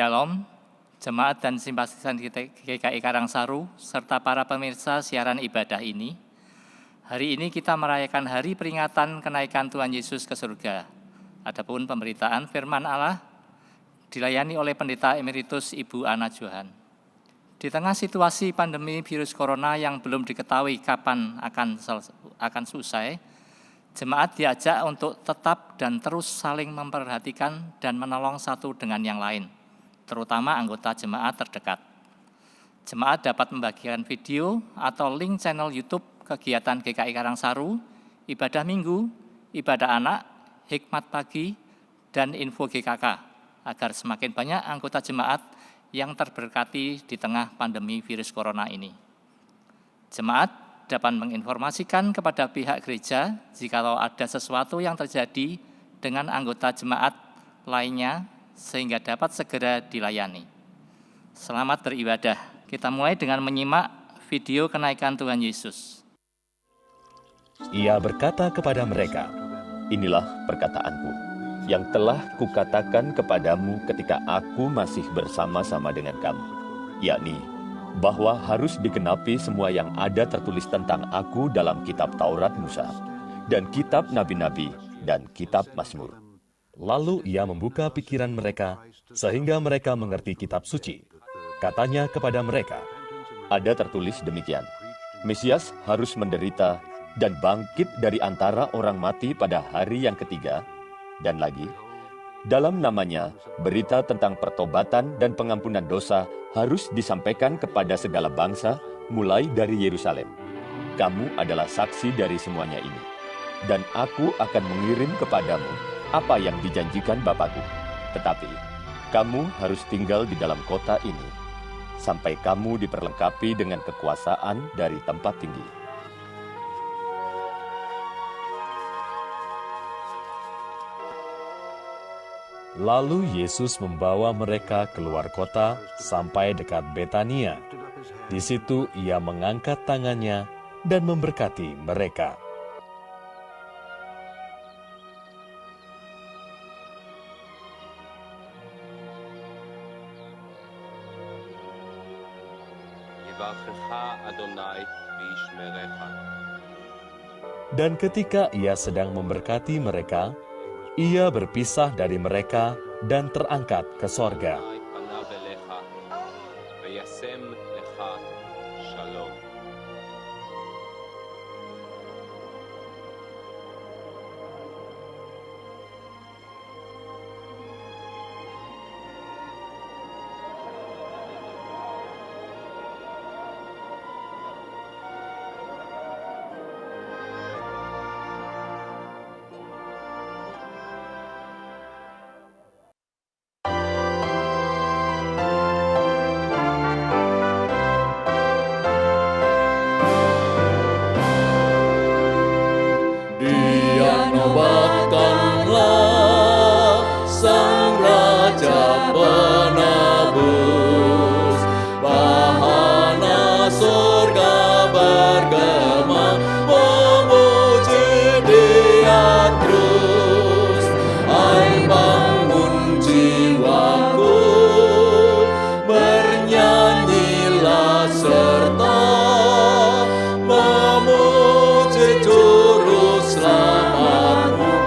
Shalom, jemaat dan simpatisan GKI Karangsaru, serta para pemirsa siaran ibadah ini. Hari ini kita merayakan hari peringatan kenaikan Tuhan Yesus ke surga. Adapun pemberitaan firman Allah dilayani oleh Pendeta Emeritus Ibu Ana Johan. Di tengah situasi pandemi virus corona yang belum diketahui kapan akan selesai, jemaat diajak untuk tetap dan terus saling memperhatikan dan menolong satu dengan yang lain, terutama anggota jemaat terdekat. Jemaat dapat membagikan video atau link channel YouTube kegiatan GKI Karangsaru, ibadah minggu, ibadah anak, hikmat pagi, dan info GKK, agar semakin banyak anggota jemaat yang terberkati di tengah pandemi virus corona ini. Jemaat dapat menginformasikan kepada pihak gereja jikalau ada sesuatu yang terjadi dengan anggota jemaat lainnya sehingga dapat segera dilayani. Selamat beribadah. Kita mulai dengan menyimak video kenaikan Tuhan Yesus. Ia berkata kepada mereka, "Inilah perkataanku, yang telah kukatakan kepadamu ketika aku masih bersama-sama dengan kamu, yakni bahwa harus digenapi semua yang ada tertulis tentang aku dalam kitab Taurat Musa, dan kitab Nabi-Nabi, dan kitab Mazmur." Lalu ia membuka pikiran mereka, sehingga mereka mengerti kitab suci. Katanya kepada mereka, "Ada tertulis demikian, Mesias harus menderita dan bangkit dari antara orang mati pada hari yang ketiga, dan lagi, dalam namanya berita tentang pertobatan dan pengampunan dosa harus disampaikan kepada segala bangsa, mulai dari Yerusalem. Kamu adalah saksi dari semuanya ini, dan aku akan mengirim kepadamu apa yang dijanjikan Bapakku. Tetapi kamu harus tinggal di dalam kota ini, sampai kamu diperlengkapi dengan kekuasaan dari tempat tinggi." Lalu Yesus membawa mereka keluar kota sampai dekat Betania. Di situ ia mengangkat tangannya dan memberkati mereka. Dan ketika ia sedang memberkati mereka, ia berpisah dari mereka dan terangkat ke sorga. Nobatkanlah Sang Raja penebus, wahana surga bergema memuji Dia terus. Hai bangun jiwaku, bernyanyilah serta memuji Juru Selamatmu.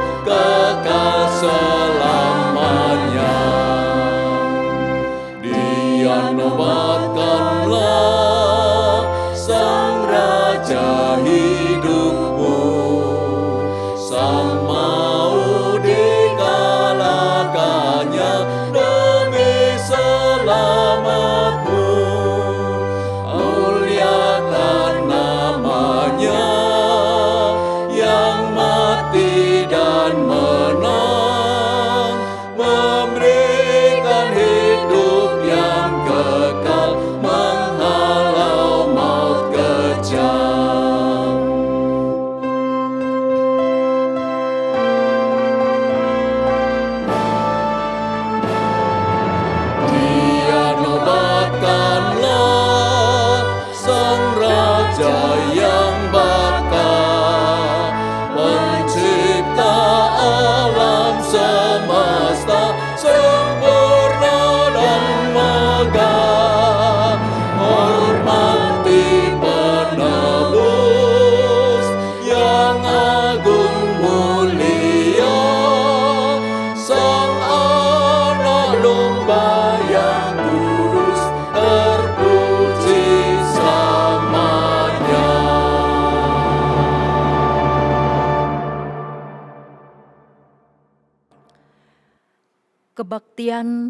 kebaktian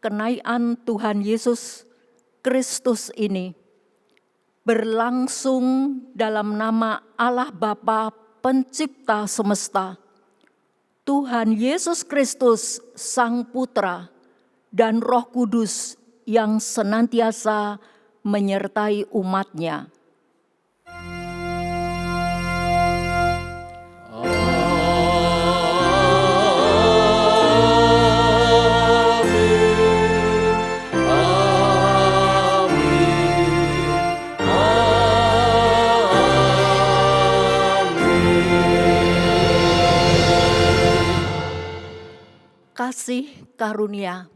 kenaikan Tuhan Yesus Kristus ini berlangsung dalam nama Allah Bapa Pencipta semesta, Tuhan Yesus Kristus Sang Putra dan Roh Kudus yang senantiasa menyertai umat-Nya. Kasih karunia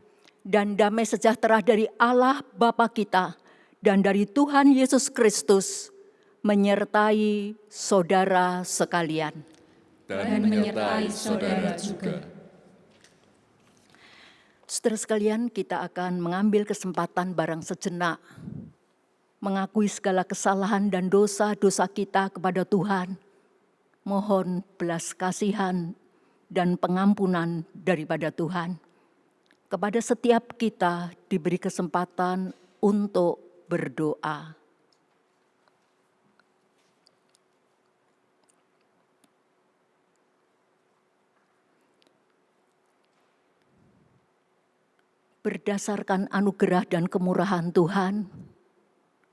dan damai sejahtera dari Allah Bapa kita dan dari Tuhan Yesus Kristus menyertai saudara sekalian. Dan menyertai saudara juga. Saudara sekalian, kita akan mengambil kesempatan barang sejenak mengakui segala kesalahan dan dosa-dosa kita kepada Tuhan. Mohon belas kasihan dan pengampunan daripada Tuhan. Kepada setiap kita diberi kesempatan untuk berdoa. Berdasarkan anugerah dan kemurahan Tuhan,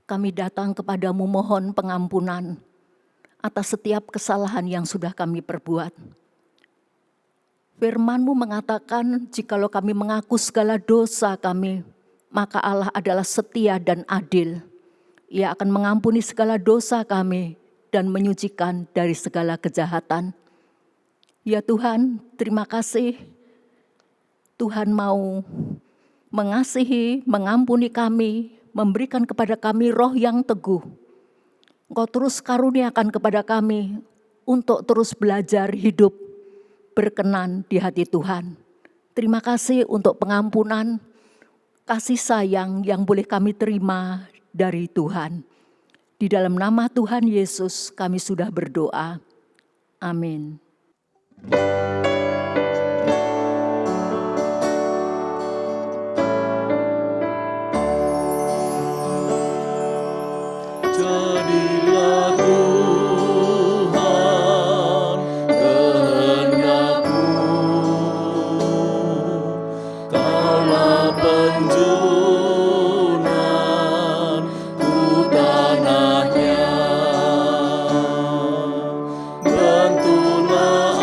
kami datang kepadamu mohon pengampunan atas setiap kesalahan yang sudah kami perbuat. Firman-Mu mengatakan, jikalau kami mengaku segala dosa kami, maka Allah adalah setia dan adil. Ia akan mengampuni segala dosa kami dan menyucikan dari segala kejahatan. Ya Tuhan, terima kasih. Tuhan mau mengasihi, mengampuni kami, memberikan kepada kami roh yang teguh. Engkau terus karuniakan kepada kami untuk terus belajar hidup berkenan di hati Tuhan. Terima kasih untuk pengampunan, kasih sayang yang boleh kami terima dari Tuhan. Di dalam nama Tuhan Yesus kami sudah berdoa. Amin. Jadilah Tuhan kehendak-Mu, Kaulah penjunan-Ku tanahnya. Bentuklah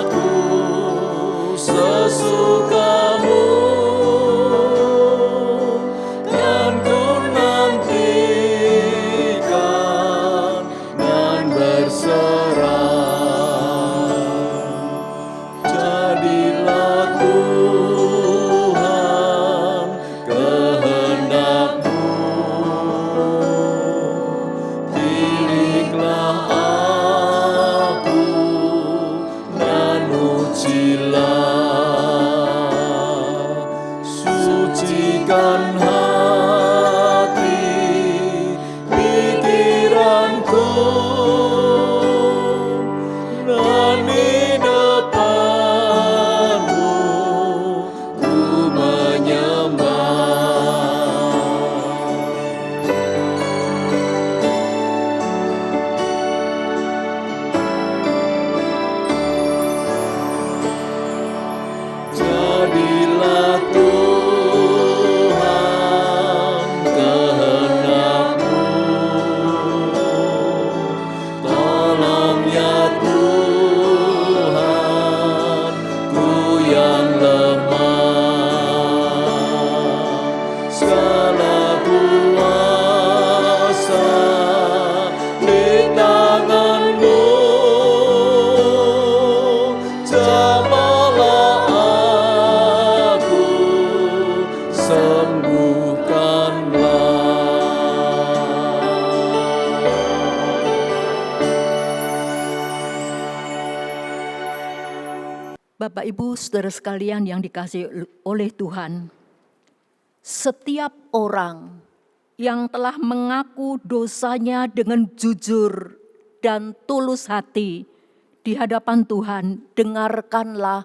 aku sesuka-Mu, dan ku nantikan dan berserah. Jadilah Tuhan kehendak-Mu, pilihlah aku dan ujilah, sucikan hati pikiranku, dan di depan-Mu ku menyembah. Jadilah Tuhan kehendak-Mu, tolong ya Tuhan, ku yang lemah. Segala kuasa di tangan-Mu, jamalah aku, sembuhkanlah. Bapak, Ibu, saudara sekalian yang dikasihi oleh Tuhan, setiap orang yang telah mengaku dosanya dengan jujur dan tulus hati di hadapan Tuhan, dengarkanlah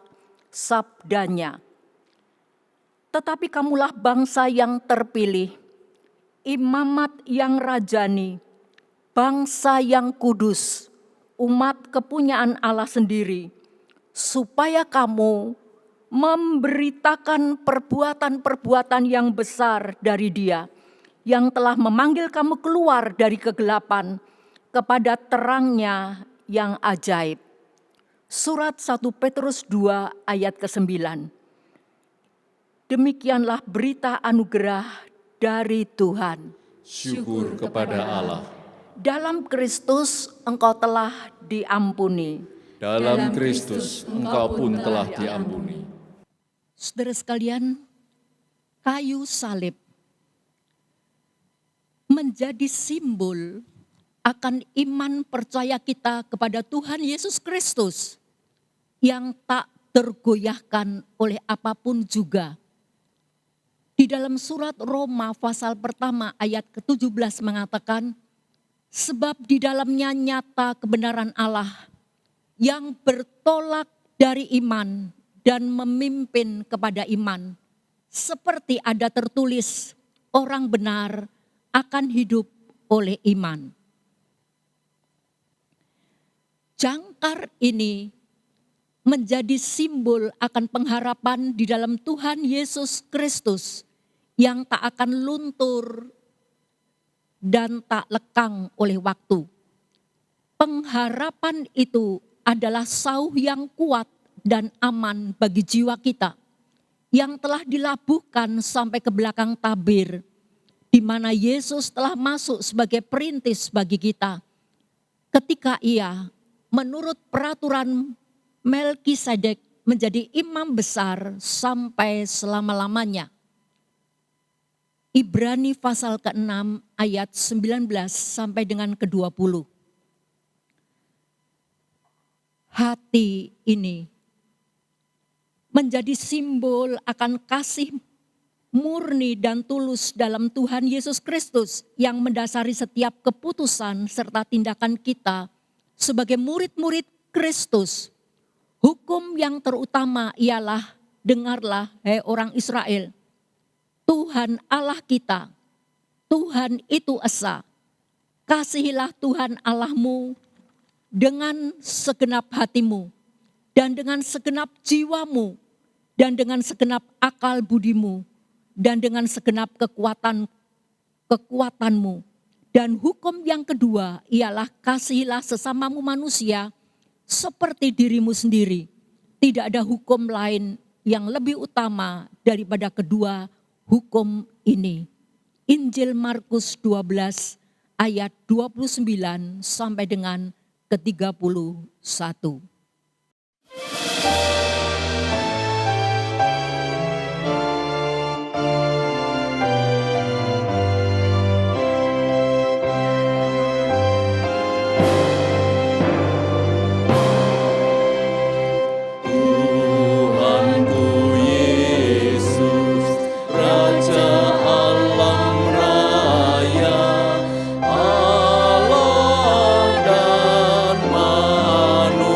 sabdanya. Tetapi kamulah bangsa yang terpilih, imamat yang rajani, bangsa yang kudus, umat kepunyaan Allah sendiri, supaya kamu memberitakan perbuatan-perbuatan yang besar dari Dia, yang telah memanggil kamu keluar dari kegelapan kepada terangnya yang ajaib. Surat 1 Petrus 2 ayat ke-9. Demikianlah berita anugerah dari Tuhan. Syukur kepada Allah. Dalam Kristus engkau telah diampuni. Dalam Kristus engkau pun telah diampuni. Saudara sekalian, kayu salib menjadi simbol akan iman percaya kita kepada Tuhan Yesus Kristus yang tak tergoyahkan oleh apapun juga. Di dalam surat Roma pasal pertama ayat ke-17 mengatakan, sebab di dalamnya nyata kebenaran Allah yang bertolak dari iman dan memimpin kepada iman. Seperti ada tertulis, orang benar akan hidup oleh iman. Jangkar ini menjadi simbol akan pengharapan di dalam Tuhan Yesus Kristus yang tak akan luntur dan tak lekang oleh waktu. Pengharapan itu adalah sauh yang kuat dan aman bagi jiwa kita yang telah dilabuhkan sampai ke belakang tabir, di mana Yesus telah masuk sebagai perintis bagi kita ketika Ia menurut peraturan Melkisedek menjadi imam besar sampai selama-lamanya. Ibrani pasal ke-6 ayat 19 sampai dengan ke-20. Hati ini menjadi simbol akan kasih murni dan tulus dalam Tuhan Yesus Kristus yang mendasari setiap keputusan serta tindakan kita sebagai murid-murid Kristus. Hukum yang terutama ialah, dengarlah hai orang Israel, Tuhan Allah kita, Tuhan itu esa. Kasihilah Tuhan Allahmu dengan segenap hatimu, dan dengan segenap jiwamu, dan dengan segenap akal budimu, dan dengan segenap kekuatanmu. Dan hukum yang kedua ialah kasihilah sesamamu manusia seperti dirimu sendiri. Tidak ada hukum lain yang lebih utama daripada kedua hukum ini. Injil Markus 12 ayat 29 sampai dengan ke-31. Tuhanku Yesus, Raja alam raya, Allah dan manusia.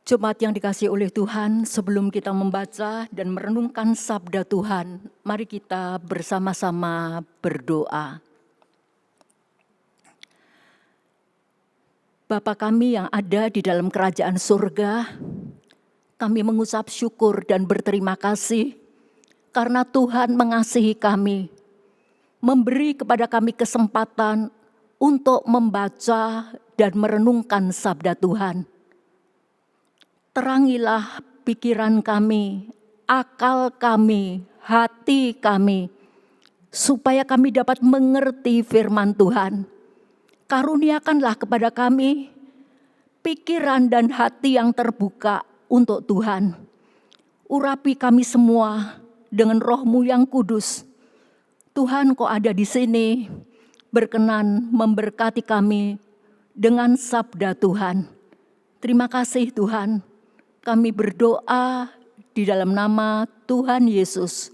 Jemaat yang dikasihi oleh Tuhan, sebelum kita membaca dan merenungkan sabda Tuhan, mari kita bersama-sama berdoa. Bapa kami yang ada di dalam kerajaan surga, kami mengucap syukur dan berterima kasih karena Tuhan mengasihi kami, memberi kepada kami kesempatan untuk membaca dan merenungkan sabda Tuhan. Terangilah pikiran kami, akal kami, hati kami, supaya kami dapat mengerti firman Tuhan. Karuniakanlah kepada kami pikiran dan hati yang terbuka untuk Tuhan. Urapi kami semua dengan Roh-Mu yang kudus. Tuhan, Kau ada di sini, berkenan memberkati kami dengan sabda Tuhan. Terima kasih Tuhan. Kami berdoa di dalam nama Tuhan Yesus,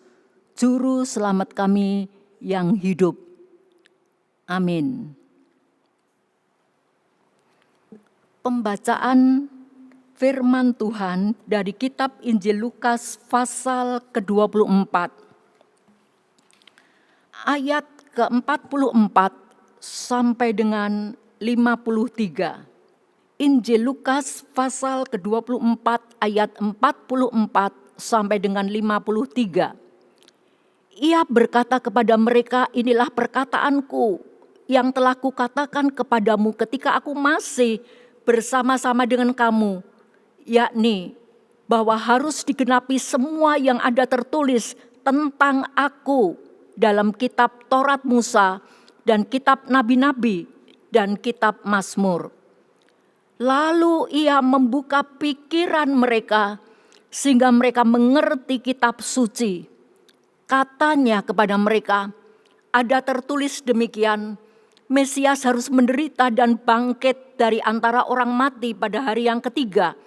Juru Selamat kami yang hidup. Amin. Pembacaan firman Tuhan dari kitab Injil Lukas pasal ke-24. Ayat ke-44 sampai dengan 53. Injil Lukas pasal ke-24 ayat 44 sampai dengan 53. Ia berkata kepada mereka, inilah perkataanku yang telah kukatakan kepadamu ketika aku masih bersama-sama dengan kamu, yakni bahwa harus digenapi semua yang ada tertulis tentang aku dalam kitab Taurat Musa dan kitab Nabi-Nabi dan kitab Mazmur. Lalu ia membuka pikiran mereka sehingga mereka mengerti kitab suci. Katanya kepada mereka, ada tertulis demikian, Mesias harus menderita dan bangkit dari antara orang mati pada hari yang ketiga.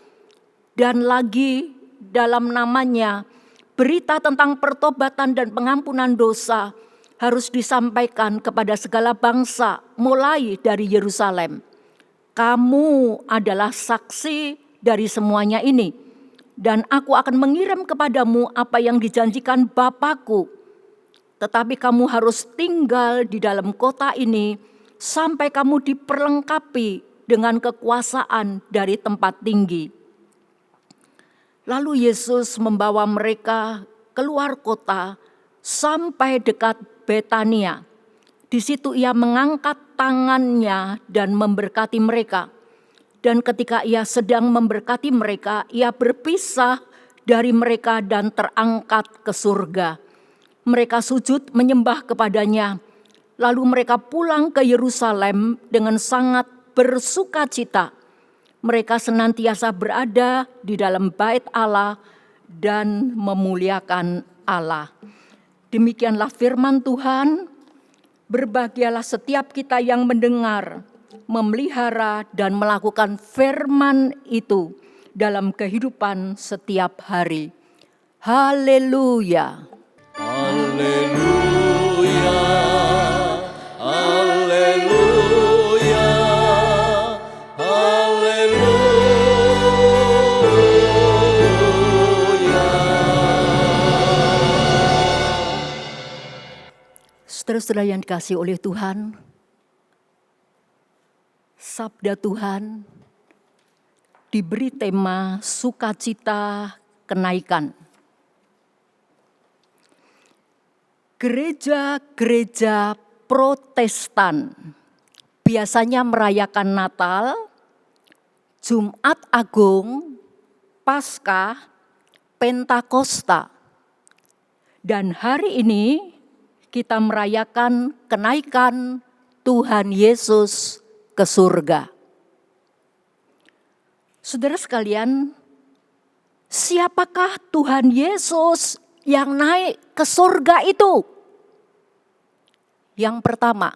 Dan lagi dalam namanya, berita tentang pertobatan dan pengampunan dosa harus disampaikan kepada segala bangsa mulai dari Yerusalem. Kamu adalah saksi dari semuanya ini, dan aku akan mengirim kepadamu apa yang dijanjikan Bapa-Ku. Tetapi kamu harus tinggal di dalam kota ini sampai kamu diperlengkapi dengan kekuasaan dari tempat tinggi. Lalu Yesus membawa mereka keluar kota sampai dekat Betania. Di situ ia mengangkat tangannya dan memberkati mereka. Dan ketika ia sedang memberkati mereka, ia berpisah dari mereka dan terangkat ke surga. Mereka sujud menyembah kepadanya. Lalu mereka pulang ke Yerusalem dengan sangat bersukacita. Mereka senantiasa berada di dalam bait Allah dan memuliakan Allah. Demikianlah firman Tuhan. Berbahagialah setiap kita yang mendengar, memelihara dan melakukan firman itu dalam kehidupan setiap hari. Haleluya. Haleluya, haleluya, haleluya. Saudara-saudara yang dikasihi oleh Tuhan, sabda Tuhan diberi tema sukacita kenaikan. Gereja-gereja Protestan biasanya merayakan Natal, Jumat Agung, Paskah, Pentakosta. Dan hari ini kita merayakan kenaikan Tuhan Yesus ke surga. Saudara sekalian, siapakah Tuhan Yesus yang naik ke surga itu? Yang pertama,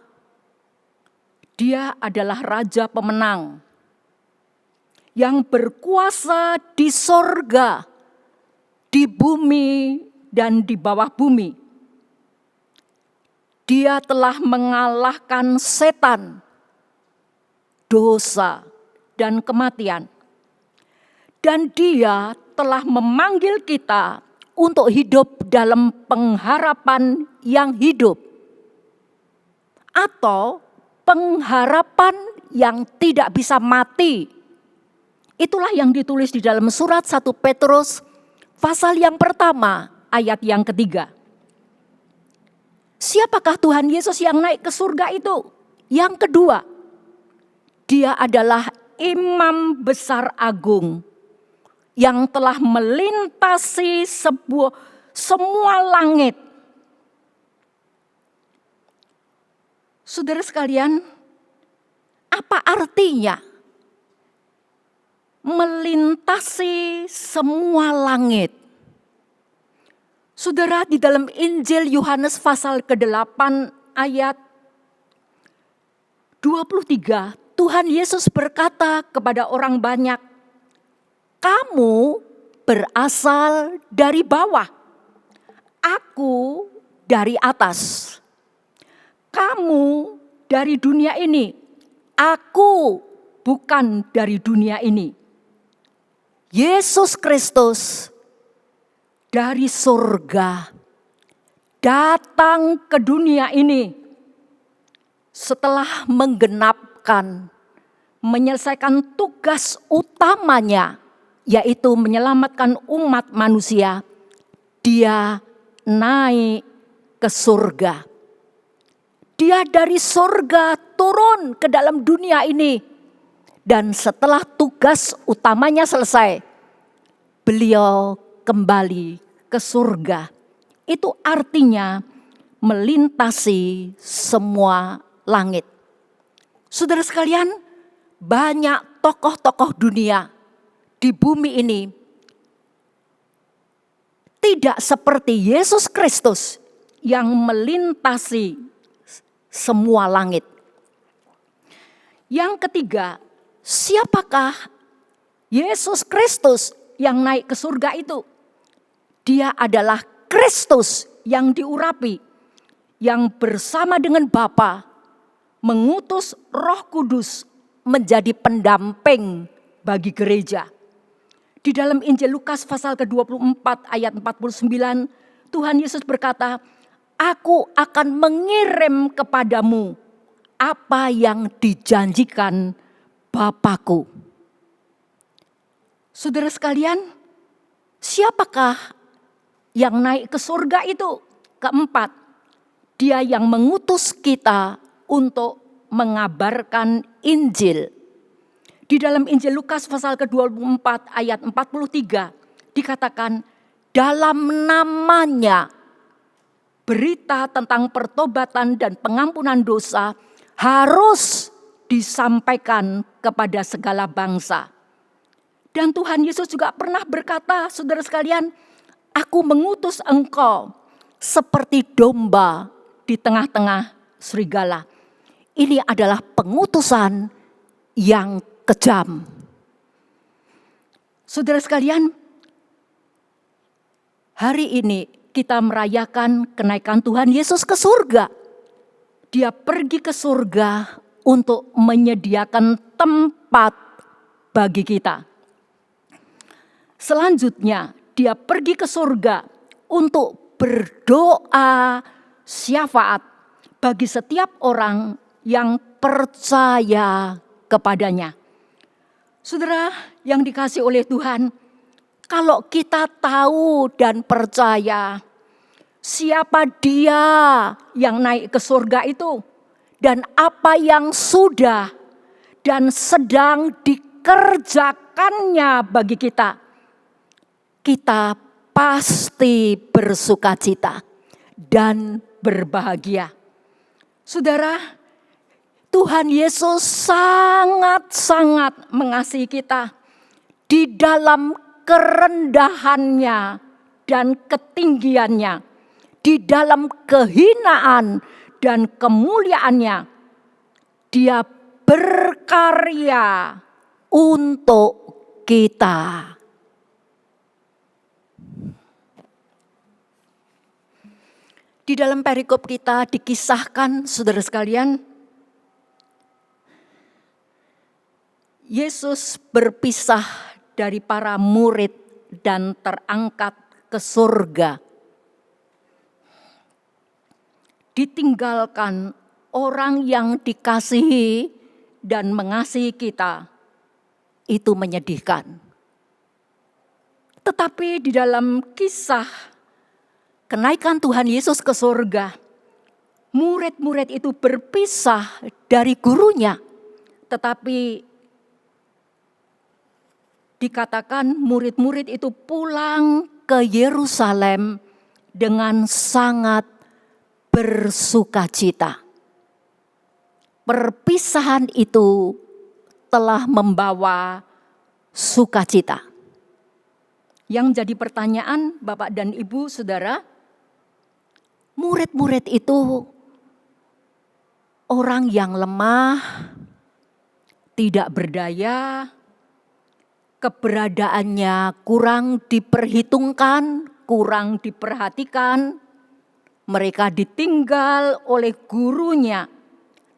Dia adalah Raja pemenang yang berkuasa di surga, di bumi, dan di bawah bumi. Dia telah mengalahkan setan, dosa, dan kematian. Dan Dia telah memanggil kita untuk hidup dalam pengharapan yang hidup. Atau pengharapan yang tidak bisa mati. Itulah yang ditulis di dalam surat 1 Petrus pasal yang pertama ayat yang ketiga. Siapakah Tuhan Yesus yang naik ke surga itu? Yang kedua, Dia adalah Imam Besar Agung yang telah melintasi semua langit. Saudara sekalian, apa artinya melintasi semua langit? Saudara, di dalam Injil Yohanes pasal ke-8 ayat 23, Tuhan Yesus berkata kepada orang banyak, "Kamu berasal dari bawah, aku dari atas. Kamu dari dunia ini, aku bukan dari dunia ini." Yesus Kristus dari surga datang ke dunia ini setelah menyelesaikan tugas utamanya, yaitu menyelamatkan umat manusia. Dia naik ke surga. Dia dari surga turun ke dalam dunia ini. Dan setelah tugas utamanya selesai, beliau kembali ke surga. Itu artinya melintasi semua langit. Saudara sekalian, banyak tokoh-tokoh dunia di bumi ini tidak seperti Yesus Kristus yang melintasi semua langit. Yang ketiga, siapakah Yesus Kristus yang naik ke surga itu? Dia adalah Kristus yang diurapi, yang bersama dengan Bapa mengutus Roh Kudus menjadi pendamping bagi gereja. Di dalam Injil Lukas pasal ke-24 ayat 49, Tuhan Yesus berkata, "Aku akan mengirim kepadamu apa yang dijanjikan Bapa-Ku." Saudara sekalian, siapakah yang naik ke surga itu? Keempat, Dia yang mengutus kita untuk mengabarkan Injil. Di dalam Injil Lukas pasal ke-24 ayat 43 dikatakan, dalam namanya berita tentang pertobatan dan pengampunan dosa harus disampaikan kepada segala bangsa. Dan Tuhan Yesus juga pernah berkata, saudara sekalian, "Aku mengutus engkau seperti domba di tengah-tengah serigala." Ini adalah pengutusan yang kejam. Saudara sekalian, hari ini kita merayakan kenaikan Tuhan Yesus ke surga. Dia pergi ke surga untuk menyediakan tempat bagi kita. Selanjutnya, Dia pergi ke surga untuk berdoa syafaat bagi setiap orang yang percaya kepadanya. Saudara yang dikasihi oleh Tuhan, kalau kita tahu dan percaya siapa Dia yang naik ke surga itu dan apa yang sudah dan sedang dikerjakannya bagi kita, kita pasti bersukacita dan berbahagia. Saudara, Tuhan Yesus sangat-sangat mengasihi kita. Di dalam kerendahannya dan ketinggiannya, di dalam kehinaan dan kemuliaannya, Dia berkarya untuk kita. Di dalam perikop kita dikisahkan, saudara sekalian, Yesus berpisah dari para murid dan terangkat ke surga. Ditinggalkan orang yang dikasihi dan mengasihi kita, itu menyedihkan. Tetapi di dalam kisah kenaikan Tuhan Yesus ke surga, murid-murid itu berpisah dari gurunya. Tetapi dikatakan murid-murid itu pulang ke Yerusalem dengan sangat bersukacita. Perpisahan itu telah membawa sukacita. Yang jadi pertanyaan Bapak dan Ibu, Saudara, murid-murid itu orang yang lemah, tidak berdaya, keberadaannya kurang diperhitungkan, kurang diperhatikan. Mereka ditinggal oleh gurunya,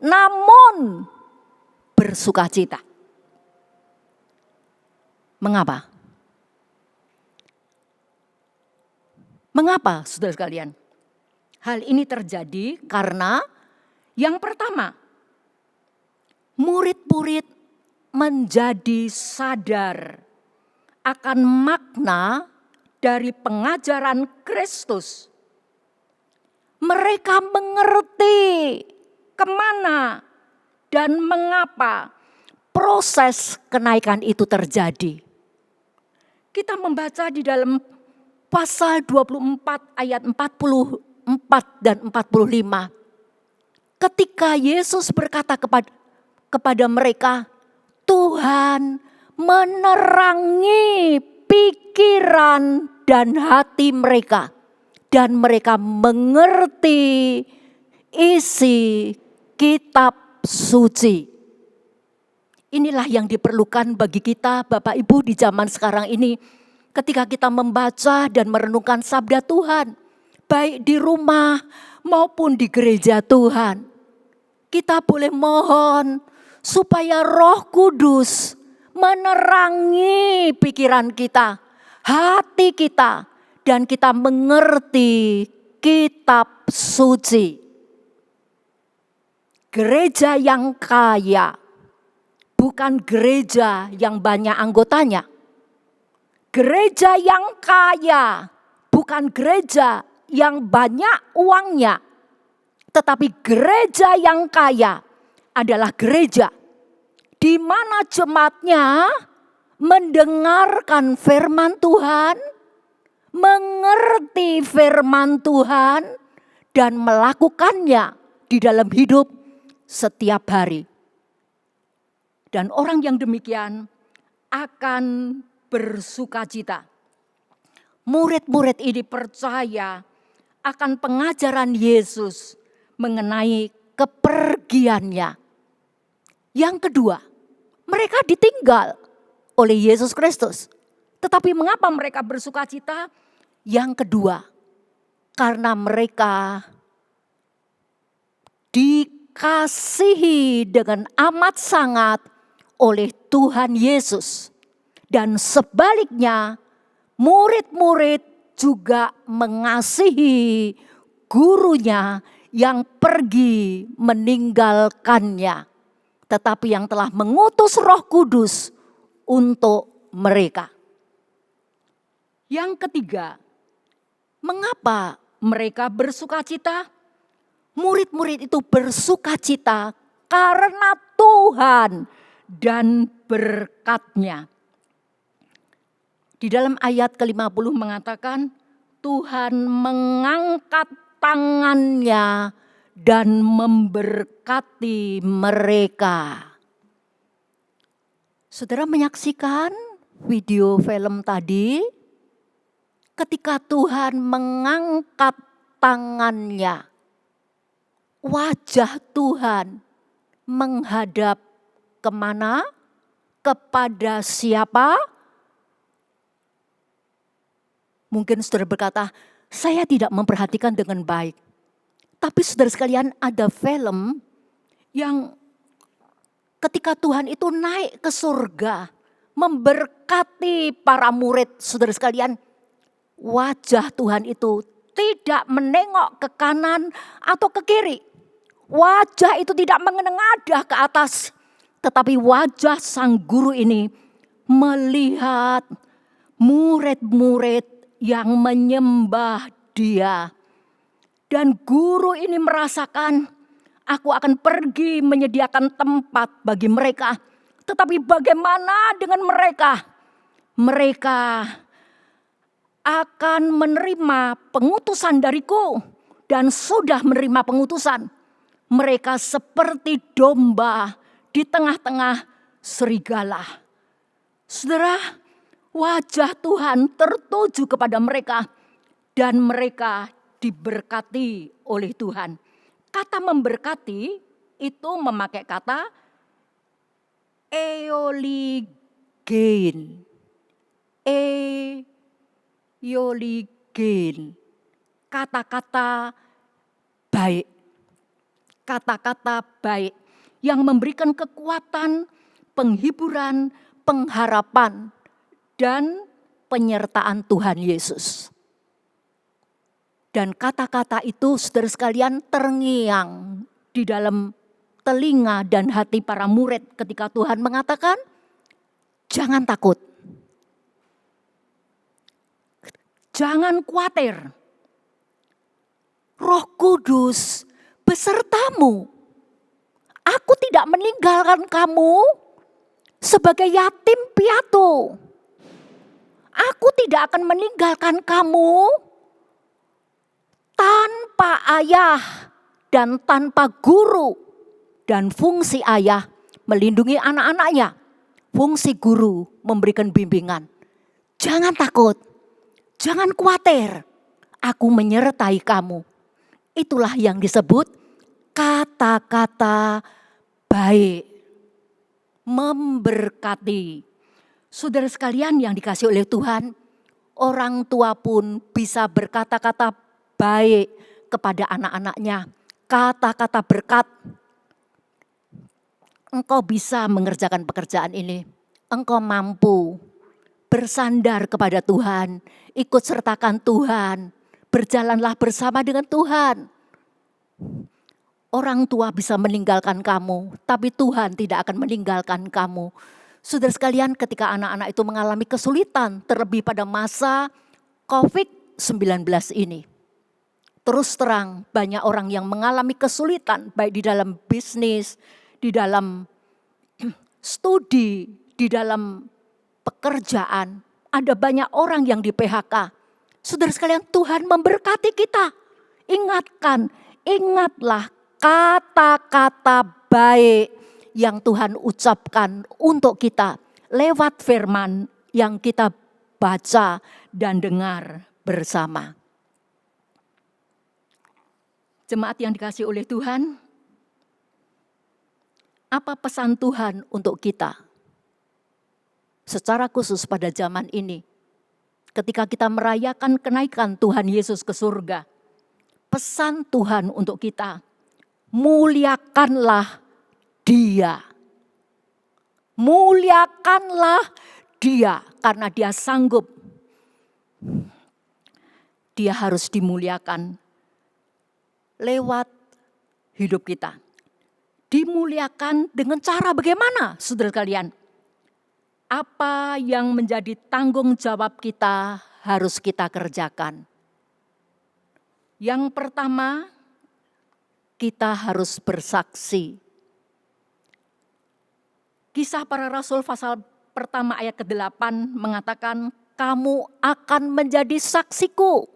namun bersukacita. Mengapa? Mengapa, saudara sekalian? Hal ini terjadi karena yang pertama, murid-murid menjadi sadar akan makna dari pengajaran Kristus. Mereka mengerti kemana dan mengapa proses kenaikan itu terjadi. Kita membaca di dalam pasal 24 ayat 44 dan 45. Ketika Yesus berkata kepada mereka, Tuhan menerangi pikiran dan hati mereka, dan mereka mengerti isi kitab suci. Inilah yang diperlukan bagi kita Bapak Ibu di zaman sekarang ini. Ketika kita membaca dan merenungkan sabda Tuhan, baik di rumah maupun di gereja Tuhan, kita boleh mohon supaya Roh Kudus menerangi pikiran kita, hati kita, dan kita mengerti kitab suci. Gereja yang kaya bukan gereja yang banyak anggotanya. Gereja yang kaya bukan gereja yang banyak uangnya. Tetapi gereja yang kaya adalah gereja di mana jemaatnya mendengarkan firman Tuhan, mengerti firman Tuhan, dan melakukannya di dalam hidup setiap hari. Dan orang yang demikian akan bersukacita. Murid-murid ini percaya akan pengajaran Yesus mengenai kepergiannya. Yang kedua, mereka ditinggal oleh Yesus Kristus. Tetapi mengapa mereka bersukacita? Yang kedua, karena mereka dikasihi dengan amat sangat oleh Tuhan Yesus. Dan sebaliknya, murid-murid juga mengasihi gurunya yang pergi meninggalkannya, tetapi yang telah mengutus Roh Kudus untuk mereka. Yang ketiga, mengapa mereka bersukacita? Murid-murid itu bersukacita karena Tuhan dan berkat-Nya. Di dalam ayat ke-50 mengatakan, Tuhan mengangkat tangannya dan memberkati mereka. Saudara menyaksikan video film tadi, ketika Tuhan mengangkat tangannya, wajah Tuhan menghadap kemana? Kepada siapa? Mungkin saudara berkata, saya tidak memperhatikan dengan baik. Tapi saudara sekalian, ada film yang ketika Tuhan itu naik ke surga, memberkati para murid. Saudara sekalian, wajah Tuhan itu tidak menengok ke kanan atau ke kiri. Wajah itu tidak menengadah ke atas. Tetapi wajah sang guru ini melihat murid-murid yang menyembah dia. Dan guru ini merasakan, aku akan pergi menyediakan tempat bagi mereka. Tetapi bagaimana dengan mereka? Mereka akan menerima pengutusan dariku dan sudah menerima pengutusan. Mereka seperti domba di tengah-tengah serigala. Saudara, wajah Tuhan tertuju kepada mereka dan mereka diberkati oleh Tuhan. Kata memberkati itu memakai kata eoligein. Eoligein. Kata-kata baik. Kata-kata baik yang memberikan kekuatan, penghiburan, pengharapan, dan penyertaan Tuhan Yesus. Dan kata-kata itu, saudara sekalian, terngiang di dalam telinga dan hati para murid ketika Tuhan mengatakan, jangan takut, jangan khawatir, Roh Kudus besertamu. Aku tidak meninggalkan kamu sebagai yatim piatu. Aku tidak akan meninggalkan kamu tanpa ayah dan tanpa guru. Dan fungsi ayah melindungi anak-anaknya. Fungsi guru memberikan bimbingan. Jangan takut, jangan khawatir. Aku menyertai kamu. Itulah yang disebut kata-kata baik. Memberkati. Saudara sekalian yang dikasihi oleh Tuhan, orang tua pun bisa berkata-kata baik kepada anak-anaknya. Kata-kata berkat. Engkau bisa mengerjakan pekerjaan ini. Engkau mampu bersandar kepada Tuhan. Ikut sertakan Tuhan. Berjalanlah bersama dengan Tuhan. Orang tua bisa meninggalkan kamu, tapi Tuhan tidak akan meninggalkan kamu. Saudara sekalian, ketika anak-anak itu mengalami kesulitan, terlebih pada masa COVID-19 ini. Terus terang, banyak orang yang mengalami kesulitan, baik di dalam bisnis, di dalam studi, di dalam pekerjaan. Ada banyak orang yang di PHK. Saudara sekalian, Tuhan memberkati kita. Ingatlah kata-kata baik yang Tuhan ucapkan untuk kita lewat firman yang kita baca dan dengar bersama. Jemaat yang dikasihi oleh Tuhan, apa pesan Tuhan untuk kita? Secara khusus pada zaman ini, ketika kita merayakan kenaikan Tuhan Yesus ke surga, pesan Tuhan untuk kita, muliakanlah Dia. Muliakanlah Dia karena Dia sanggup. Dia harus dimuliakan lewat hidup kita. Dimuliakan dengan cara bagaimana, saudara sekalian? Apa yang menjadi tanggung jawab kita harus kita kerjakan. Yang pertama, kita harus bersaksi. Kisah para Rasul pasal pertama ayat ke-8 mengatakan, kamu akan menjadi saksiku,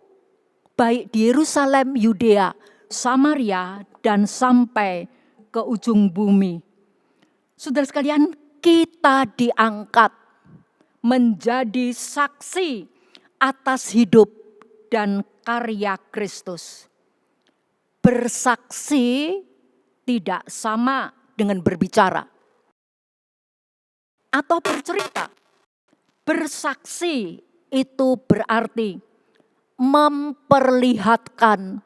baik di Yerusalem, Yudea, Samaria, dan sampai ke ujung bumi. Saudara sekalian, kita diangkat menjadi saksi atas hidup dan karya Kristus. Bersaksi tidak sama dengan berbicara atau bercerita. Bersaksi itu berarti memperlihatkan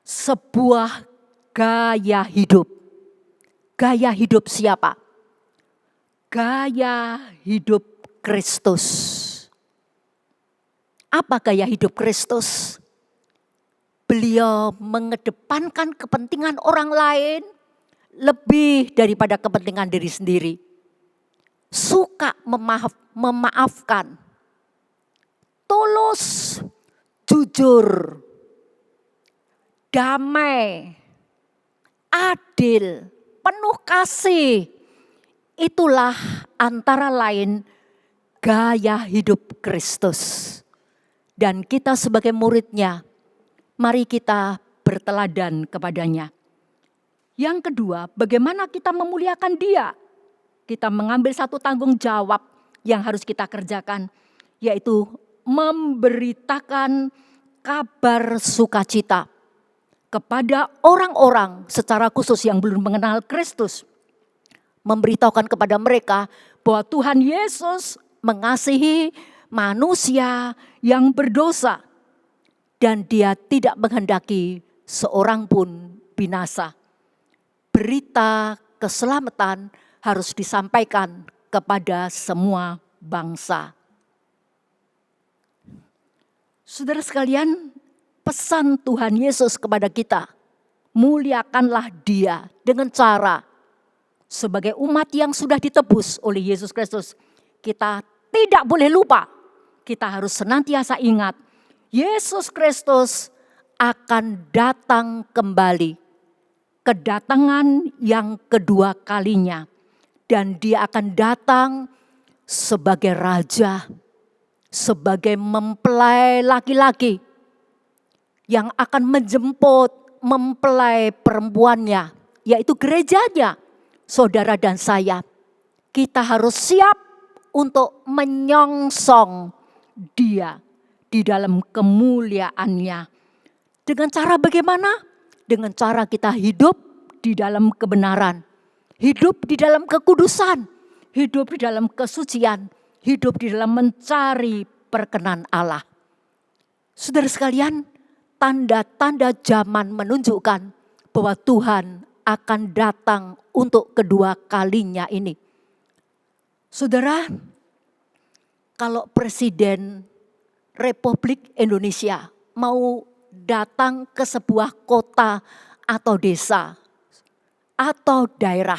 sebuah gaya hidup. Gaya hidup siapa? Gaya hidup Kristus. Apa gaya hidup Kristus? Beliau mengedepankan kepentingan orang lain lebih daripada kepentingan diri sendiri. Suka memaafkan, tulus, jujur, damai, adil, penuh kasih. Itulah antara lain gaya hidup Kristus. Dan kita sebagai muridnya, mari kita berteladan kepadanya. Yang kedua, bagaimana kita memuliakan Dia? Kita mengambil satu tanggung jawab yang harus kita kerjakan, yaitu memberitakan kabar sukacita kepada orang-orang secara khusus yang belum mengenal Kristus. Memberitahukan kepada mereka bahwa Tuhan Yesus mengasihi manusia yang berdosa dan Dia tidak menghendaki seorang pun binasa. Berita keselamatan harus disampaikan kepada semua bangsa. Saudara sekalian, pesan Tuhan Yesus kepada kita, muliakanlah Dia dengan cara sebagai umat yang sudah ditebus oleh Yesus Kristus. Kita tidak boleh lupa, kita harus senantiasa ingat, Yesus Kristus akan datang kembali. Kedatangan yang kedua kalinya. Dan Dia akan datang sebagai raja, sebagai mempelai laki-laki yang akan menjemput mempelai perempuannya, yaitu gerejanya, saudara dan saya. Kita harus siap untuk menyongsong Dia di dalam kemuliaannya. Dengan cara bagaimana? Dengan cara kita hidup di dalam kebenaran, hidup di dalam kekudusan, hidup di dalam kesucian, hidup di dalam mencari perkenan Allah. Saudara sekalian, tanda-tanda zaman menunjukkan bahwa Tuhan akan datang untuk kedua kalinya ini. Saudara, kalau Presiden Republik Indonesia mau datang ke sebuah kota atau desa atau daerah,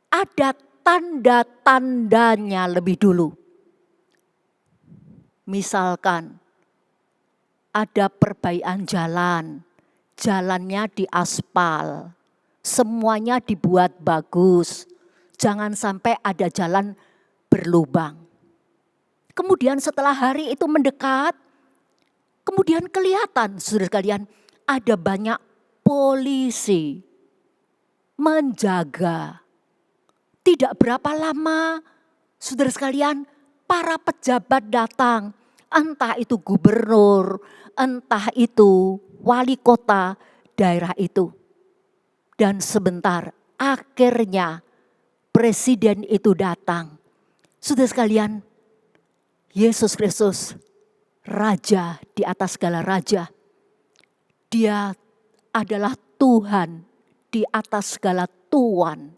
ada tanda-tandanya lebih dulu. Misalkan ada perbaikan jalan, jalannya diaspal, semuanya dibuat bagus, jangan sampai ada jalan berlubang. Kemudian setelah hari itu mendekat, kemudian kelihatan, saudara sekalian, ada banyak polisi menjaga. Tidak berapa lama, saudara sekalian, para pejabat datang, entah itu gubernur, entah itu wali kota daerah itu. Dan sebentar, akhirnya presiden itu datang. Saudara sekalian, Yesus Kristus, Raja di atas segala raja. Dia adalah Tuhan di atas segala tuan.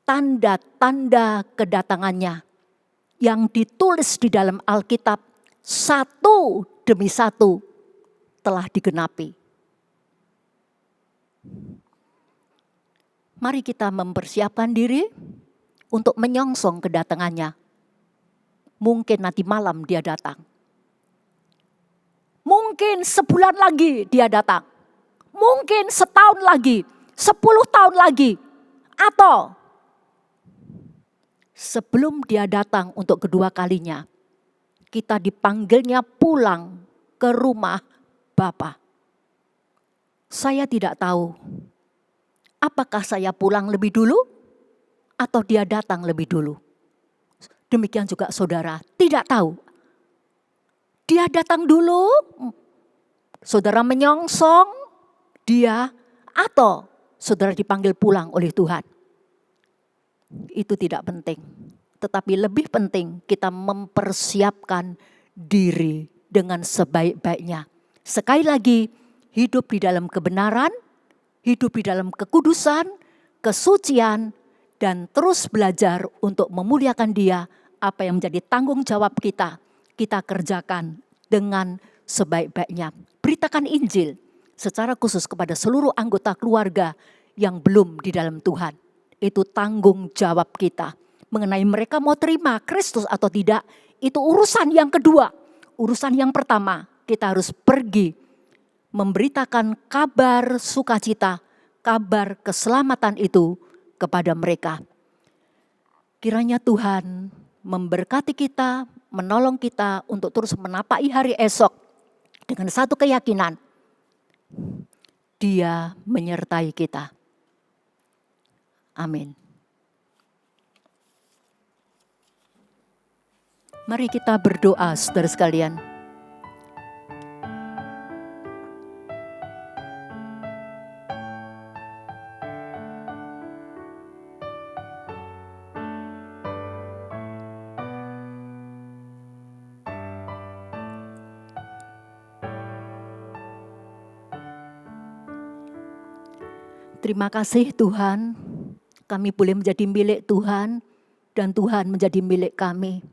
Tanda-tanda kedatangannya yang ditulis di dalam Alkitab satu demi satu telah digenapi. Mari kita mempersiapkan diri untuk menyongsong kedatangannya. Mungkin nanti malam Dia datang. Mungkin sebulan lagi Dia datang. Mungkin setahun lagi, 10 tahun lagi. Atau sebelum Dia datang untuk kedua kalinya, kita dipanggilnya pulang ke rumah Bapa. Saya tidak tahu apakah saya pulang lebih dulu atau Dia datang lebih dulu. Demikian juga saudara, tidak tahu. Dia datang dulu, saudara menyongsong Dia, atau saudara dipanggil pulang oleh Tuhan. Itu tidak penting. Tetapi lebih penting kita mempersiapkan diri dengan sebaik-baiknya. Sekali lagi, hidup di dalam kebenaran, hidup di dalam kekudusan, kesucian, dan terus belajar untuk memuliakan Dia. Apa yang menjadi tanggung jawab kita, kita kerjakan dengan sebaik-baiknya. Beritakan Injil secara khusus kepada seluruh anggota keluarga yang belum di dalam Tuhan. Itu tanggung jawab kita. Mengenai mereka mau terima Kristus atau tidak, itu urusan yang kedua. Urusan yang pertama, kita harus pergi memberitakan kabar sukacita, kabar keselamatan itu kepada mereka. Kiranya Tuhan memberkati kita, menolong kita untuk terus menapaki hari esok dengan satu keyakinan, Dia menyertai kita. Amin. Mari kita berdoa, saudara sekalian. Terima kasih Tuhan, kami boleh menjadi milik Tuhan dan Tuhan menjadi milik kami.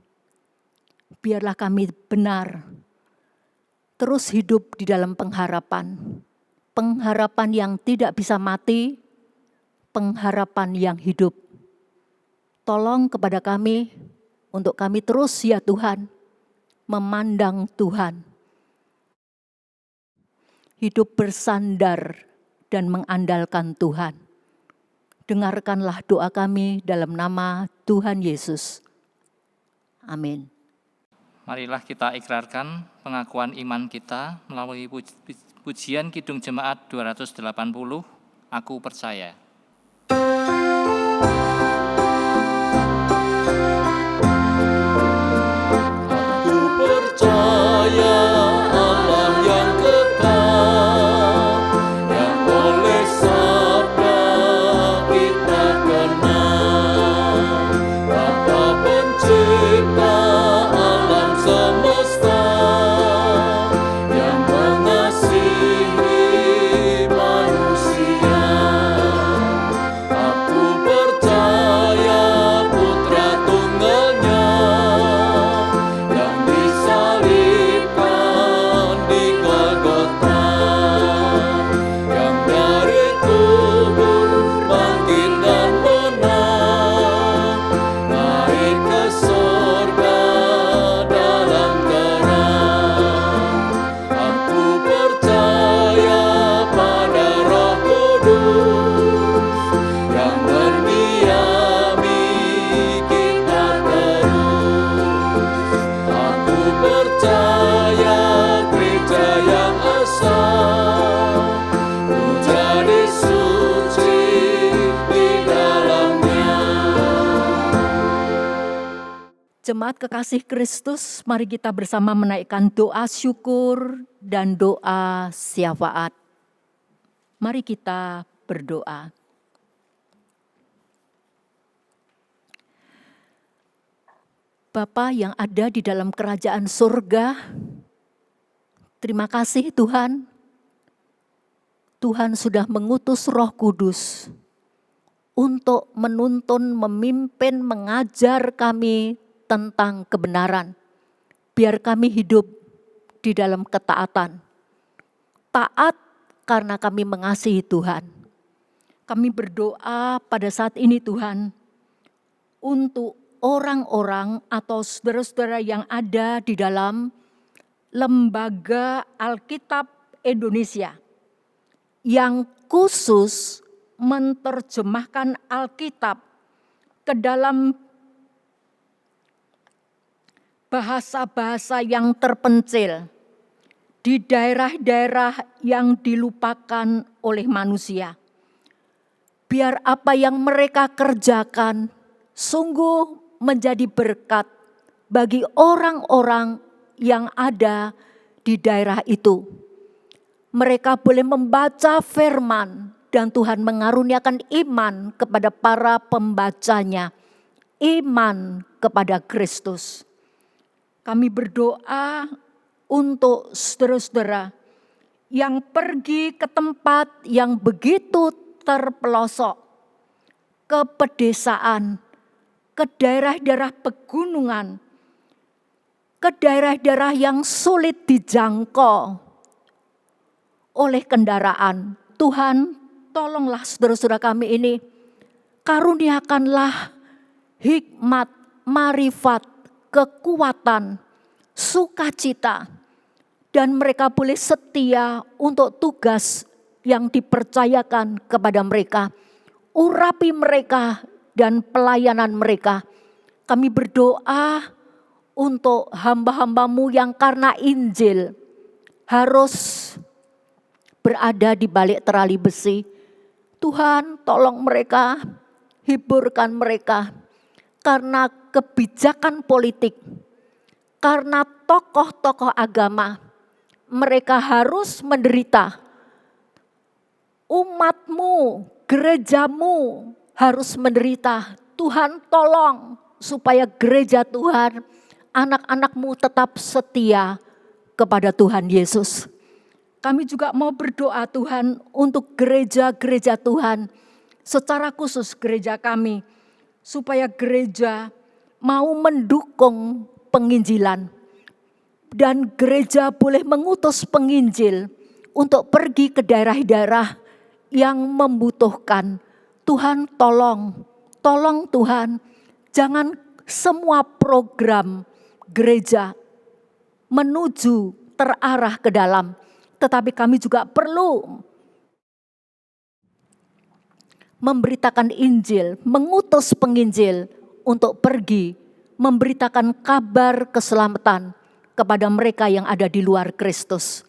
Biarlah kami benar terus hidup di dalam pengharapan. Pengharapan yang tidak bisa mati, pengharapan yang hidup. Tolong kepada kami untuk kami terus ya Tuhan, memandang Tuhan. Hidup bersandar dan mengandalkan Tuhan. Dengarkanlah doa kami dalam nama Tuhan Yesus. Amin. Marilah kita ikrarkan pengakuan iman kita melalui pujian Kidung Jemaat 280, Aku Percaya. Aku percaya Allah yang kekal, yang oleh sabda kita kenal, Bapa pencipta alam semesta, yang mengasihi manusia. Aku percaya Putra Tunggalnya yang disalibkan di Golgota, yang dari kubur bangkit dan menang, naik ke sorga dalam terang. Aku percaya pada Roh Kudus yang mendiami kita terus. Aku percaya gereja yang asal, menjadi suci di dalamnya. Jemaat kekasih Kristus, mari kita bersama menaikkan doa syukur dan doa syafaat. Mari kita berdoa. Bapa yang ada di dalam kerajaan surga, terima kasih Tuhan. Tuhan sudah mengutus Roh Kudus untuk menuntun, memimpin, mengajar kami tentang kebenaran. Biar kami hidup di dalam ketaatan. Taat karena kami mengasihi Tuhan. Kami berdoa pada saat ini Tuhan, untuk orang-orang atau saudara-saudara yang ada di dalam Lembaga Alkitab Indonesia, yang khusus menerjemahkan Alkitab ke dalam bahasa-bahasa yang terpencil di daerah-daerah yang dilupakan oleh manusia. Biar apa yang mereka kerjakan sungguh menjadi berkat bagi orang-orang yang ada di daerah itu. Mereka boleh membaca firman dan Tuhan mengaruniakan iman kepada para pembacanya, iman kepada Kristus. Kami berdoa untuk saudara-saudara yang pergi ke tempat yang begitu terpelosok, ke pedesaan, ke daerah-daerah pegunungan, ke daerah-daerah yang sulit dijangkau oleh kendaraan. Tuhan, tolonglah saudara-saudara kami ini, karuniakanlah hikmat, marifat, kekuatan, sukacita, dan mereka boleh setia untuk tugas yang dipercayakan kepada mereka. Urapi mereka dan pelayanan mereka. Kami berdoa untuk hamba-hambamu yang karena Injil harus berada di balik terali besi. Tuhan, tolong mereka, hiburkan mereka, karena kebijakan politik, karena tokoh-tokoh agama, mereka harus menderita. Umatmu, gerejamu harus menderita. Tuhan, tolong supaya gereja Tuhan, anak-anakmu tetap setia kepada Tuhan Yesus. Kami juga mau berdoa Tuhan untuk gereja-gereja Tuhan, secara khusus gereja kami, supaya gereja mau mendukung penginjilan. Dan gereja boleh mengutus penginjil untuk pergi ke daerah-daerah yang membutuhkan. Tuhan, tolong Tuhan, jangan semua program gereja menuju terarah ke dalam, tetapi kami juga perlu memberitakan Injil, mengutus penginjil untuk pergi memberitakan kabar keselamatan kepada mereka yang ada di luar Kristus.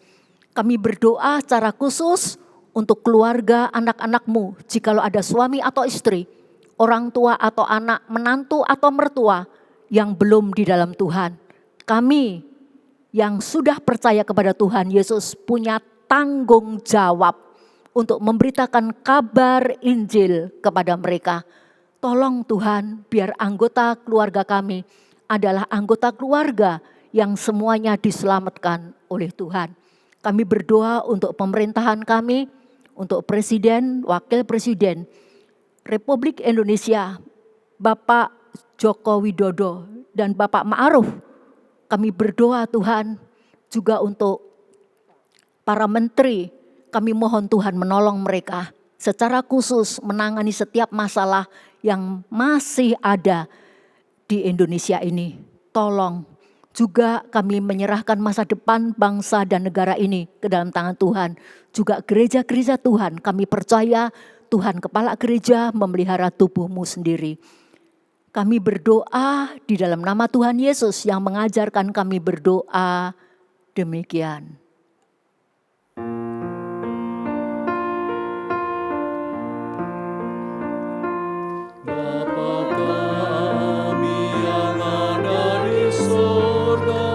Kami berdoa secara khusus untuk keluarga anak-anakmu, jikalau ada suami atau istri, orang tua atau anak, menantu atau mertua yang belum di dalam Tuhan. Kami yang sudah percaya kepada Tuhan Yesus punya tanggung jawab untuk memberitakan kabar Injil kepada mereka. Tolong Tuhan, biar anggota keluarga kami adalah anggota keluarga yang semuanya diselamatkan oleh Tuhan. Kami berdoa untuk pemerintahan kami, untuk Presiden, Wakil Presiden Republik Indonesia, Bapak Joko Widodo dan Bapak Ma'ruf. Kami berdoa Tuhan juga untuk para menteri. Kami mohon Tuhan menolong mereka secara khusus menangani setiap masalah yang masih ada di Indonesia ini. Tolong juga kami menyerahkan masa depan bangsa dan negara ini ke dalam tangan Tuhan. Juga gereja-gereja Tuhan, kami percaya Tuhan kepala gereja memelihara tubuhmu sendiri. Kami berdoa di dalam nama Tuhan Yesus yang mengajarkan kami berdoa demikian. Bapa kami yang ada di surga,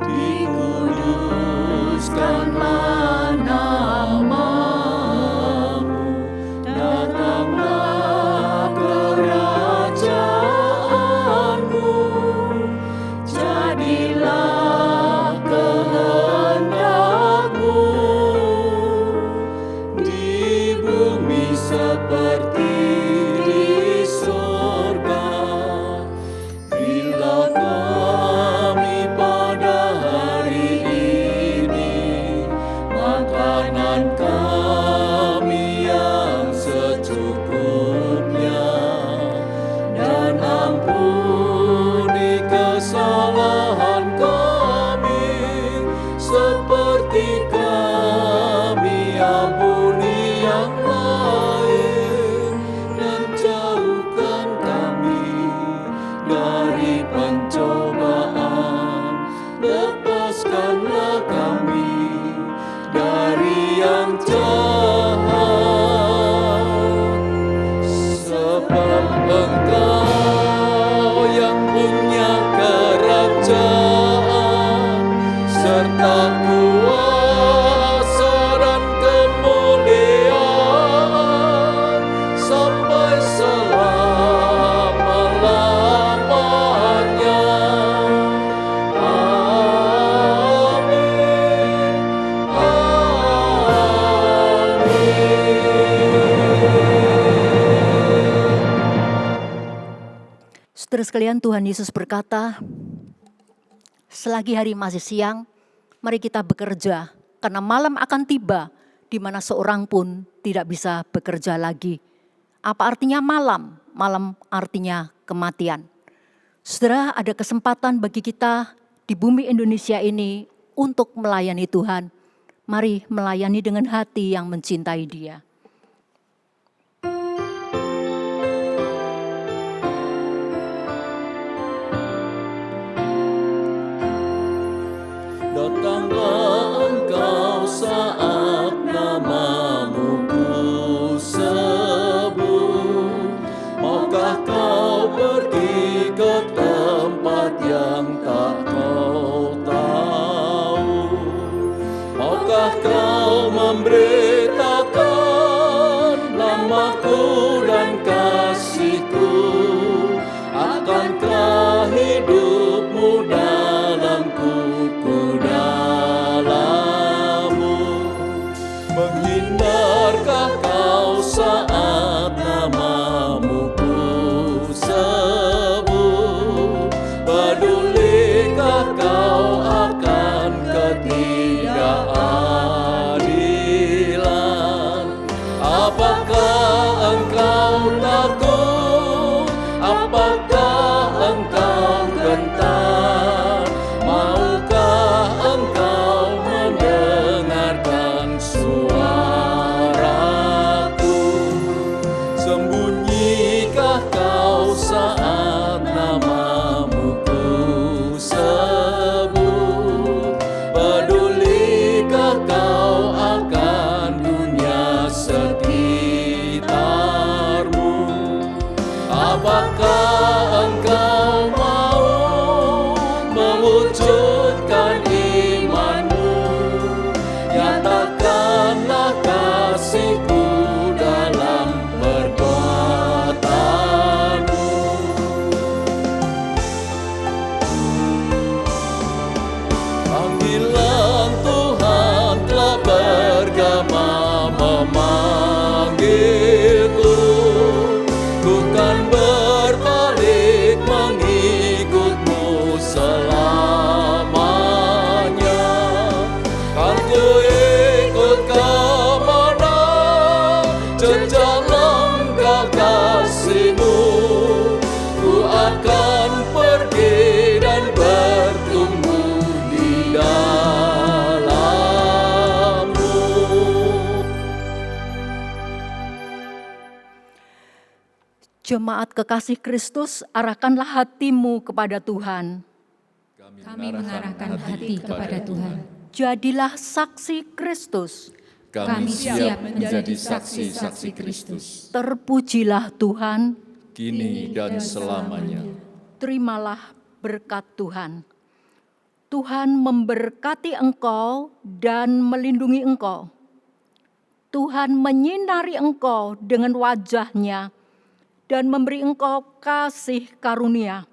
dikuduskanlah namamu, datanglah kerajaanmu, jadilah kehendakmu di bumi seperti di surga. Berilah kami pada hari ini makanan kami yang secukupnya, dan ampuni kesalahan kami seperti kami ampuni yang lain, dan jauhkan kami dari pencobaan, lepaskanlah kami dari yang jahat, sebab Engkau yang punya kerajaan serta kuasa dan kemuliaan sampai selama-lamanya. Amin. Amin. Saudara sekalian, Tuhan Yesus berkata, selagi hari masih siang, mari kita bekerja, karena malam akan tiba, di mana seorang pun tidak bisa bekerja lagi. Apa artinya malam? Malam artinya kematian. Saudara, ada kesempatan bagi kita di bumi Indonesia ini untuk melayani Tuhan. Mari melayani dengan hati yang mencintai Dia. Datanglah Engkau saat namamu kusebut. Maukah kau pergi ke tempat yang tak kau tahu? Maukah kau memberitakan namaku dan kasihku? Akankah hidupmu dalam kuku dalammu? Menghindarkah kau saat namamu kusebut? Pedulikah kau akan ketidakadilan? Apakah engkau takut? Apakah engkau gentar? Maukah engkau mendengarkan suaraku? Sembunyilah kau saat namamu kusebut? Pedulikah kau akan dunia sekitarmu? Apakah engkau mau mewujudkan imanmu? Nyatakanlah kasihku dalam perbuatanmu. Panggilan Tuhan telah bergema memanggilku. Ku kan berbalik mengikutmu selamanya. Kan ku ikut kemana jejak langkah kasih-Mu. Ku akan pergi dan bertumbuh di dalam-Mu. Jemaat kekasih Kristus, arahkanlah hatimu kepada Tuhan. Kami mengarahkan hati kepada Tuhan. Jadilah saksi Kristus. Kami siap menjadi saksi-saksi Kristus, Terpujilah Tuhan. kini dan selamanya. Terimalah berkat Tuhan. Tuhan memberkati engkau dan melindungi engkau. Tuhan menyinari engkau dengan wajah-Nya dan memberi engkau kasih karunia.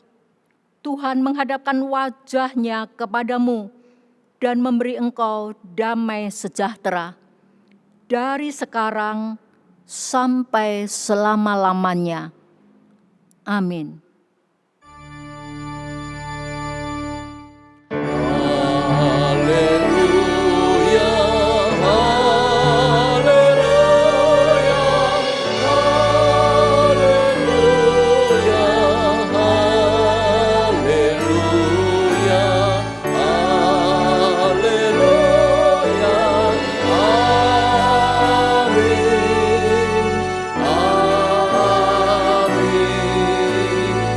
Tuhan menghadapkan wajah-Nya kepadamu dan memberi engkau damai sejahtera dari sekarang sampai selama-lamanya. Amin. Haleluya, haleluya, haleluya, haleluya, haleluya, amin, amin,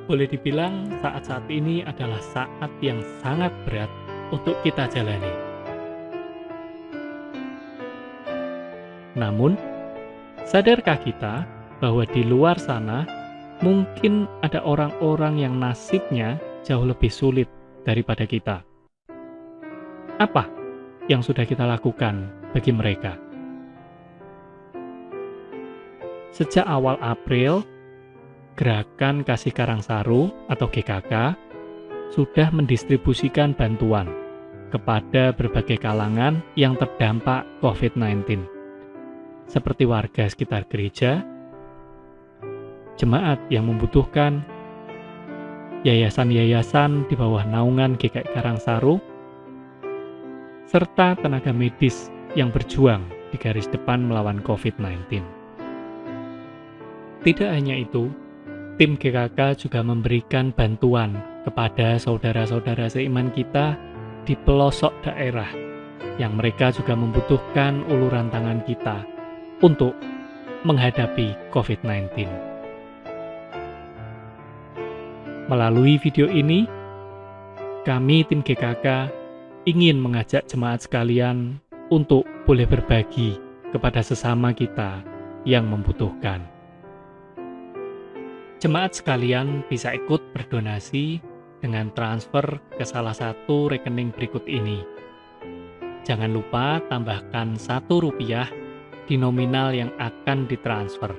Boleh dibilang saat-saat ini adalah saat yang sangat berat untuk kita jalani. Namun, sadarkah kita bahwa di luar sana mungkin ada orang-orang yang nasibnya jauh lebih sulit daripada kita? Apa yang sudah kita lakukan bagi mereka? Sejak awal April, Gerakan Kasih Karangsaru atau GKK sudah mendistribusikan bantuan kepada berbagai kalangan yang terdampak COVID-19, seperti warga sekitar gereja, jemaat yang membutuhkan, yayasan-yayasan di bawah naungan GKI Karangsaru, serta tenaga medis yang berjuang di garis depan melawan COVID-19. Tidak hanya itu, tim GKK juga memberikan bantuan kepada saudara-saudara seiman kita di pelosok daerah yang mereka juga membutuhkan uluran tangan kita untuk menghadapi COVID-19. Melalui video ini, kami tim GKK ingin mengajak jemaat sekalian untuk boleh berbagi kepada sesama kita yang membutuhkan. Jemaat sekalian bisa ikut berdonasi dengan transfer ke salah satu rekening berikut ini. Jangan lupa tambahkan Rp1 di nominal yang akan ditransfer.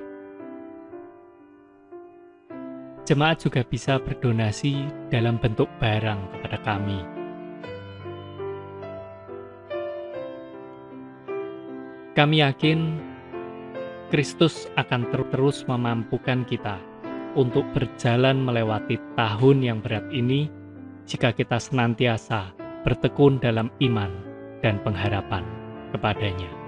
Jemaat juga bisa berdonasi dalam bentuk barang kepada kami. Kami yakin Kristus akan terus memampukan kita untuk berjalan melewati tahun yang berat ini jika kita senantiasa bertekun dalam iman dan pengharapan kepadanya.